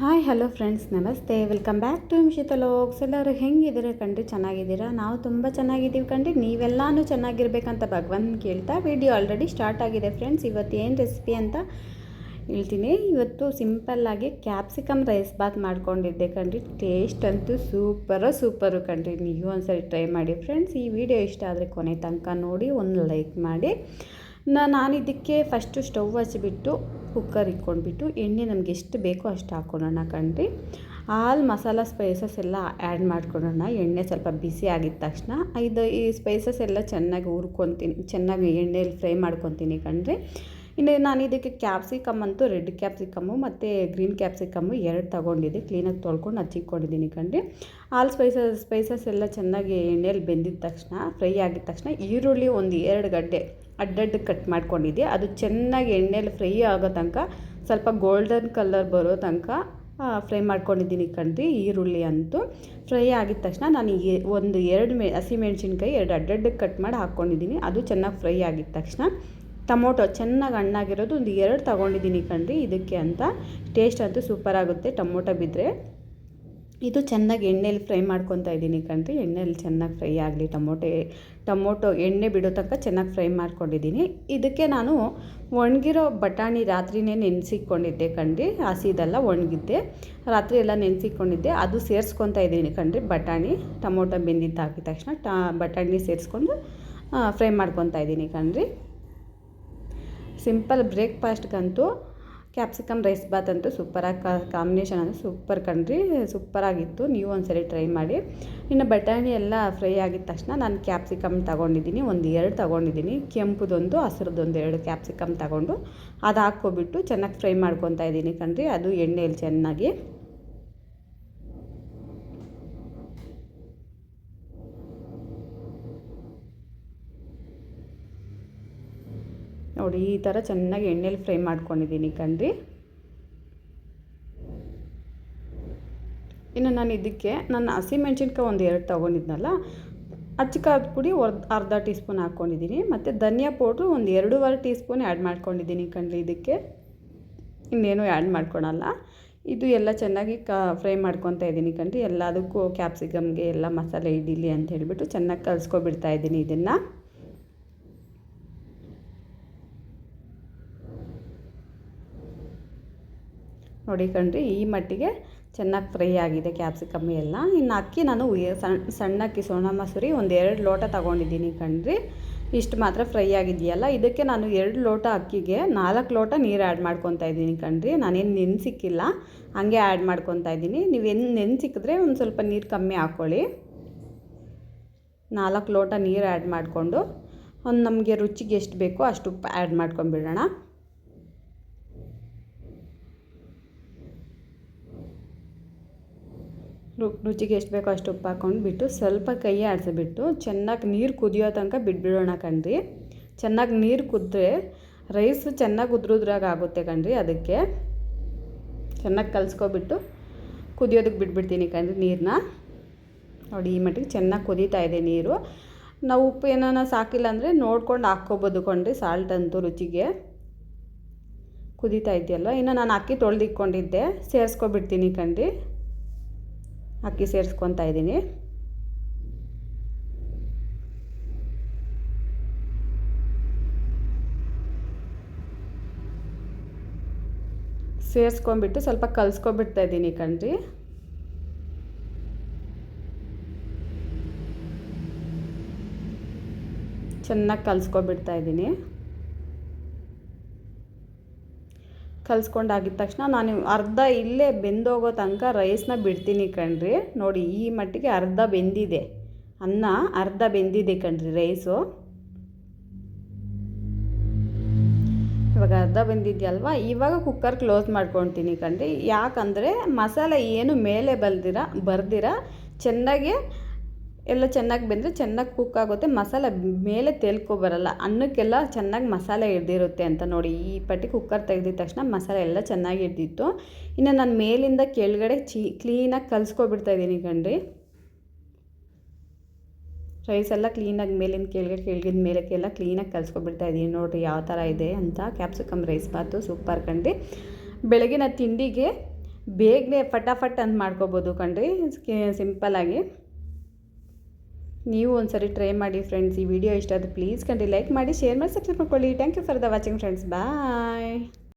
Hi hello friends, ನಮಸ್ತೆ. Welcome back to Mishita vlogs. ಎಲ್ಲರೂ ಹೆಂಗಿದ್ದೀರಾ ಕಣ್ರಿ? ಚೆನ್ನಾಗಿದ್ದೀರಾ? ನಾವು ತುಂಬ ಚೆನ್ನಾಗಿದ್ದೀವಿ ಕಣ್ರಿ. ನೀವೆಲ್ಲನೂ ಚೆನ್ನಾಗಿರ್ಬೇಕಂತ ಭಗವಂತನ ಕೇಳ್ತಾ ವಿಡಿಯೋ ಆಲ್ರೆಡಿ ಸ್ಟಾರ್ಟ್ ಆಗಿದೆ ಫ್ರೆಂಡ್ಸ್. ಇವತ್ತು ಏನು ರೆಸಿಪಿ ಅಂತ ಹೇಳ್ತೀನಿ. ಇವತ್ತು ಸಿಂಪಲ್ಲಾಗಿ ಕ್ಯಾಪ್ಸಿಕಮ್ ರೈಸ್ ಬಾತ್ ಮಾಡ್ಕೊಂಡಿದ್ದೆ ಕಣ್ರಿ. ಟೇಸ್ಟ್ ಅಂತೂ ಸೂಪರು ಕಣ್ರಿ. ನೀವು ಒಂದ್ಸರಿ ಟ್ರೈ ಮಾಡಿ ಫ್ರೆಂಡ್ಸ್. ಈ ವಿಡಿಯೋ ಇಷ್ಟ ಆದರೆ ಕೊನೆ ತನಕ ನೋಡಿ, ಒಂದು ಲೈಕ್ ಮಾಡಿ. ನಾನು ಇದಕ್ಕೆ ಫಸ್ಟು ಸ್ಟವ್ ಹಚ್ಚಿಬಿಟ್ಟು ಕುಕ್ಕರ್ ಇಟ್ಕೊಂಡ್ಬಿಟ್ಟು ಎಣ್ಣೆ ನಮಗೆ ಎಷ್ಟು ಬೇಕೋ ಅಷ್ಟು ಹಾಕ್ಕೊಳ್ಳೋಣ ಕಣ್ರಿ. ಆಲ್ ಮಸಾಲ ಸ್ಪೈಸಸ್ ಎಲ್ಲ ಆ್ಯಡ್ ಮಾಡ್ಕೊಳ್ಳೋಣ. ಎಣ್ಣೆ ಸ್ವಲ್ಪ ಬಿಸಿ ಆಗಿದ ತಕ್ಷಣ ಈ ಸ್ಪೈಸಸ್ ಎಲ್ಲ ಚೆನ್ನಾಗಿ ಹುರ್ಕೊತೀನಿ, ಚೆನ್ನಾಗಿ ಎಣ್ಣೆಯಲ್ಲಿ ಫ್ರೈ ಮಾಡ್ಕೊತೀನಿ ಕಣ್ರಿ. ಇನ್ನು ನಾನು ಇದಕ್ಕೆ ಕ್ಯಾಪ್ಸಿಕಮ್ ಅಂತೂ ರೆಡ್ ಕ್ಯಾಪ್ಸಿಕಮ್ಮು ಮತ್ತು ಗ್ರೀನ್ ಕ್ಯಾಪ್ಸಿಕಮ್ಮು ಎರಡು ತೊಗೊಂಡಿದ್ದೆ. ಕ್ಲೀನಾಗಿ ತೊಳ್ಕೊಂಡು ಹಚ್ಚಿಟ್ಕೊಂಡಿದ್ದೀನಿ ಕಣ್ರಿ. ಆಲ್ ಸ್ಪೈಸಸ್ ಎಲ್ಲ ಚೆನ್ನಾಗಿ ಎಣ್ಣೆಯಲ್ಲಿ ಬೆಂದಿದ ತಕ್ಷಣ, ಫ್ರೈ ಆಗಿದ ತಕ್ಷಣ ಈರುಳ್ಳಿ ಒಂದು 2 ಗಡ್ಡೆ ಅಡ್ಡಡ್ಡ ಕಟ್ ಮಾಡ್ಕೊಂಡಿದ್ದೆ. ಅದು ಚೆನ್ನಾಗಿ ಎಣ್ಣೆಯಲ್ಲಿ ಫ್ರೈ ಆಗೋ ತನಕ, ಸ್ವಲ್ಪ ಗೋಲ್ಡನ್ ಕಲರ್ ಬರೋ ತನಕ ಫ್ರೈ ಮಾಡ್ಕೊಂಡಿದ್ದೀನಿ ಕಣ್ರಿ. ಈರುಳ್ಳಿ ಅಂತೂ ಫ್ರೈ ಆಗಿದ ತಕ್ಷಣ ನಾನು ಒಂದು 2 ಹಸಿಮೆಣ್ಸಿನ್ಕಾಯಿ 2 ಅಡ್ಡಡ್ಡಕ್ಕೆ ಕಟ್ ಮಾಡಿ ಹಾಕ್ಕೊಂಡಿದ್ದೀನಿ. ಅದು ಚೆನ್ನಾಗಿ ಫ್ರೈ ಆಗಿದ ತಕ್ಷಣ ಟೊಮೊಟೊ ಚೆನ್ನಾಗಿ ಹಣ್ಣಾಗಿರೋದು ಒಂದು 2 ತೊಗೊಂಡಿದ್ದೀನಿ ಕಣ್ರಿ. ಇದಕ್ಕೆ ಅಂತ ಟೇಸ್ಟ್ ಅಂತೂ ಸೂಪರ್ ಆಗುತ್ತೆ ಟೊಮೊಟೊ ಬಿದ್ದರೆ. ಇದು ಚೆನ್ನಾಗಿ ಎಣ್ಣೆಯಲ್ಲಿ ಫ್ರೈ ಮಾಡ್ಕೊತಾ ಇದ್ದೀನಿ ಕಣ್ರಿ. ಎಣ್ಣೆಯಲ್ಲಿ ಚೆನ್ನಾಗಿ ಫ್ರೈ ಆಗಲಿ. ಟೊಮೊಟೊ ಎಣ್ಣೆ ಬಿಡೋ ತನಕ ಚೆನ್ನಾಗಿ ಫ್ರೈ ಮಾಡ್ಕೊಂಡಿದ್ದೀನಿ. ಇದಕ್ಕೆ ನಾನು ಒಣಗಿರೋ ಬಟಾಣಿ ರಾತ್ರಿನೇ ನೆನೆಸಿಕೊಂಡಿದ್ದೆ ಕಣ್ರಿ. ಹಸಿದೆಲ್ಲ ಒಣಗಿದ್ದೆ, ರಾತ್ರಿ ಎಲ್ಲ ನೆನೆಸಿಕೊಂಡಿದ್ದೆ. ಅದು ಸೇರಿಸ್ಕೊತಾ ಇದ್ದೀನಿ ಕಣ್ರಿ. ಬಟಾಣಿ ಟೊಮೊಟೊ ಬೆಂದಿದ್ದು ಹಾಕಿದ ತಕ್ಷಣ ಬಟಾಣಿ ಸೇರಿಸ್ಕೊಂಡು ಫ್ರೈ ಮಾಡ್ಕೊತಾ ಇದ್ದೀನಿ ಕಣ್ರಿ. ಸಿಂಪಲ್ ಬ್ರೇಕ್ಫಾಸ್ಟ್ಗಂತೂ ಕ್ಯಾಪ್ಸಿಕಮ್ ರೈಸ್ ಬಾತ್ ಅಂತೂ ಸೂಪರಾಗಿ ಕಾಂಬಿನೇಷನ್ ಅಂತೂ ಸೂಪರ್ ಕಣ್ರಿ. ಸೂಪರಾಗಿತ್ತು. ನೀವು ಒಂದ್ಸರಿ ಟ್ರೈ ಮಾಡಿ. ಇನ್ನು ಬಟಾಣಿ ಎಲ್ಲ ಫ್ರೈ ಆಗಿದ ತಕ್ಷಣ ನಾನು ಕ್ಯಾಪ್ಸಿಕಮ್ ತೊಗೊಂಡಿದ್ದೀನಿ, ಒಂದು 2 ತೊಗೊಂಡಿದ್ದೀನಿ. ಕೆಂಪುದೊಂದು ಹಸಿರದೊಂದು 2 ಕ್ಯಾಪ್ಸಿಕಮ್ ತೊಗೊಂಡು ಅದು ಹಾಕ್ಕೊಬಿಟ್ಟು ಚೆನ್ನಾಗಿ ಫ್ರೈ ಮಾಡ್ಕೊತಾ ಇದ್ದೀನಿ ಕಣ್ರಿ. ಅದು ಎಣ್ಣೆಯಲ್ಲಿ ಚೆನ್ನಾಗಿ ನೋಡಿ, ಈ ಥರ ಚೆನ್ನಾಗಿ ಎಣ್ಣೆಲಿ ಫ್ರೈ ಮಾಡ್ಕೊಂಡಿದ್ದೀನಿ ಕಣ್ರಿ. ಇನ್ನು ನಾನು ಇದಕ್ಕೆ ಹಸಿಮೆಣ್ಸಿನ್ಕಾಯಿ ಒಂದು 2 ತೊಗೊಂಡಿದ್ನಲ್ಲ, ಅಚ್ಚಕಾರದ ಪುಡಿ ಅರ್ಧ ಟೀ ಸ್ಪೂನ್ ಹಾಕ್ಕೊಂಡಿದ್ದೀನಿ. ಮತ್ತು ಧನಿಯಾ ಪೌಡ್ರು ಒಂದು 2.5 ಟೀ ಸ್ಪೂನ್ ಆ್ಯಡ್ ಮಾಡ್ಕೊಂಡಿದ್ದೀನಿ ಕಣ್ರಿ. ಇದಕ್ಕೆ ಇನ್ನೇನು ಆ್ಯಡ್ ಮಾಡ್ಕೊಳಲ್ಲ. ಇದು ಎಲ್ಲ ಚೆನ್ನಾಗಿ ಫ್ರೈ ಮಾಡ್ಕೊತಾ ಇದ್ದೀನಿ ಕಣ್ರಿ. ಎಲ್ಲದಕ್ಕೂ ಕ್ಯಾಪ್ಸಿಕಮ್ಗೆ ಎಲ್ಲ ಮಸಾಲೆ ಹಿಡೀಲಿ ಅಂತ ಹೇಳಿಬಿಟ್ಟು ಚೆನ್ನಾಗಿ ಕಲಿಸ್ಕೊಬಿಡ್ತಾ ಇದ್ದೀನಿ ಇದನ್ನು. ನೋಡಿ ಕಣ್ರಿ, ಈ ಮಟ್ಟಿಗೆ ಚೆನ್ನಾಗಿ ಫ್ರೈ ಆಗಿದೆ ಕ್ಯಾಪ್ಸಿಕಮ್ ಎಲ್ಲ. ಇನ್ನು ಅಕ್ಕಿ ನಾನು ಸಣ್ಣ ಅಕ್ಕಿ ಸೋನಾ ಮಸೂರಿ ಒಂದು 2 ಲೋಟ ತೊಗೊಂಡಿದ್ದೀನಿ ಕಣ್ರಿ. ಇಷ್ಟು ಮಾತ್ರ ಫ್ರೈ ಆಗಿದೆಯಲ್ಲ, ಇದಕ್ಕೆ ನಾನು 2 ಲೋಟ ಅಕ್ಕಿಗೆ 4 ಲೋಟ ನೀರು ಆ್ಯಡ್ ಮಾಡ್ಕೊತಾ ಇದ್ದೀನಿ ಕಣ್ರಿ. ನಾನೇನು ನೆನೆಸಿಕ್ಕಿಲ್ಲ, ಹಾಗೆ ಆ್ಯಡ್ ಮಾಡ್ಕೊತಾ ಇದ್ದೀನಿ. ನೀವೇನು ನೆನೆಸಿಕ್ಕಿದ್ರೆ ಒಂದು ಸ್ವಲ್ಪ ನೀರು ಕಮ್ಮಿ ಹಾಕ್ಕೊಳ್ಳಿ. 4 ಲೋಟ ನೀರು ಆ್ಯಡ್ ಮಾಡಿಕೊಂಡು ಒಂದು ನಮಗೆ ರುಚಿಗೆ ಎಷ್ಟು ಬೇಕೋ ಅಷ್ಟು ಉಪ್ಪು ಆ್ಯಡ್ ಮಾಡ್ಕೊಂಬಿಡೋಣ. ರುಚಿಗೆ ಎಷ್ಟು ಬೇಕೋ ಅಷ್ಟು ಉಪ್ಪು ಹಾಕ್ಕೊಂಡ್ಬಿಟ್ಟು ಸ್ವಲ್ಪ ಕೈ ಆಡಿಸ್ಬಿಟ್ಟು ಚೆನ್ನಾಗಿ ನೀರು ಕುದಿಯೋ ತನಕ ಬಿಟ್ಬಿಡೋಣ ಕಣ್ರಿ. ಚೆನ್ನಾಗಿ ನೀರು ಕುದ್ರೆ ರೈಸು ಚೆನ್ನಾಗಿ ಉದ್ರುದ್ರಾಗ ಆಗುತ್ತೆ ಕಣ್ರಿ. ಅದಕ್ಕೆ ಚೆನ್ನಾಗಿ ಕಲಿಸ್ಕೊಬಿಟ್ಟು ಕುದಿಯೋದಕ್ಕೆ ಬಿಟ್ಬಿಡ್ತೀನಿ ಕಣ್ರಿ ನೀರನ್ನ. ನೋಡಿ, ಈ ಮಟ್ಟಿಗೆ ಚೆನ್ನಾಗಿ ಕುದೀತಾ ಇದೆ ನೀರು. ನಾವು ಉಪ್ಪು ಏನಾನ ಸಾಕಿಲ್ಲ ಅಂದರೆ ನೋಡ್ಕೊಂಡು ಹಾಕ್ಕೊಬೋದು ಕಣ್ರಿ. ಸಾಲ್ಟ್ ಅಂತೂ ರುಚಿಗೆ ಕುದೀತಾ ಇದೆಯಲ್ವ. ಇನ್ನು ನಾನು ಅಕ್ಕಿ ತೊಳೆದಿಟ್ಕೊಂಡಿದ್ದೆ, ಸೇರಿಸ್ಕೊಬಿಡ್ತೀನಿ ಕಣ್ರಿ. ಅಕ್ಕಿ ಸೇರಿಸ್ಕೊತಾ ಇದ್ದೀನಿ. ಸೇರಿಸ್ಕೊಂಡ್ಬಿಟ್ಟು ಸ್ವಲ್ಪ ಕಲಿಸ್ಕೊಬಿಡ್ತಾ ಇದ್ದೀನಿ ಕಣ್ರಿ. ಚೆನ್ನಾಗಿ ಕಲಿಸ್ಕೊಬಿಡ್ತಾ ಇದ್ದೀನಿ. ಕಲಿಸ್ಕೊಂಡಾಗಿದ ತಕ್ಷಣ ನಾನು ಅರ್ಧ ಇಲ್ಲೇ ಬೆಂದೋಗೋ ತನಕ ರೈಸ್ನ ಬಿಡ್ತೀನಿ ಕಣ್ರಿ. ನೋಡಿ, ಈ ಮಟ್ಟಿಗೆ ಅರ್ಧ ಬೆಂದಿದೆ ಅನ್ನ, ಅರ್ಧ ಬೆಂದಿದೆ ಕಣ್ರಿ ರೈಸು. ಇವಾಗ ಅರ್ಧ ಬೆಂದಿದೆಯಲ್ವ, ಇವಾಗ ಕುಕ್ಕರ್ ಕ್ಲೋಸ್ ಮಾಡ್ಕೊತೀನಿ ಕಣ್ರಿ. ಯಾಕಂದರೆ ಮಸಾಲೆ ಏನು ಮೇಲೆ ಬರ್ದಿರ ಚೆನ್ನಾಗಿ ಎಲ್ಲ ಚೆನ್ನಾಗಿ ಬೆಂದರೆ ಚೆನ್ನಾಗಿ ಕುಕ್ ಆಗುತ್ತೆ. ಮಸಾಲೆ ಮೇಲೆ ಬರಲ್ಲ, ಅನ್ನಕ್ಕೆಲ್ಲ ಚೆನ್ನಾಗಿ ಮಸಾಲೆ ಹಿಡ್ದಿರುತ್ತೆ ಅಂತ. ನೋಡಿ, ಈ ಪಟ್ಟಿ ಕುಕ್ಕರ್ ತೆಗೆದಿದ ತಕ್ಷಣ ಮಸಾಲೆ ಎಲ್ಲ ಚೆನ್ನಾಗಿ ಹಿಡ್ದಿತ್ತು. ಇನ್ನು ನಾನು ಮೇಲಿಂದ ಕೆಳಗಡೆ ಕ್ಲೀನಾಗಿ ಕಲಿಸ್ಕೊಬಿಡ್ತಾ ಇದ್ದೀನಿ ಕಣ್ರಿ. ರೈಸ್ ಎಲ್ಲ ಕ್ಲೀನಾಗಿ ಮೇಲಿಂದ ಕೆಳಗಿದ ಮೇಲಕ್ಕೆಲ್ಲ ಕ್ಲೀನಾಗಿ ಕಲಿಸ್ಕೊಬಿಡ್ತಾ ಇದ್ದೀನಿ. ನೋಡಿರಿ ಯಾವ ಥರ ಇದೆ ಅಂತ ಕ್ಯಾಪ್ಸಿಕಮ್ ರೈಸ್ ಬಾತು ಸೂಪರ್ ಕಣ್ರಿ. ಬೆಳಗಿನ ತಿಂಡಿಗೆ ಬೇಗನೆ ಫಟಾಫಟ್ ಅಂತ ಮಾಡ್ಕೋಬೋದು ಕಣ್ರಿ, ಸಿಂಪಲ್ಲಾಗಿ. ನೀವು ಒಂದ್ಸರಿ ಟ್ರೈ ಮಾಡಿ ಫ್ರೆಂಡ್ಸ್. ಈ ವಿಡಿಯೋ ಇಷ್ಟ ಆದರೆ ಪ್ಲೀಸ್ ಕಣ್ರಿ ಲೈಕ್ ಮಾಡಿ, ಶೇರ್ ಮಾಡಿ, ಸಬ್ಸ್ಕ್ರೈಬ್ ಮಾಡ್ಕೊಳ್ಳಿ. Thank you for the watching friends. Bye.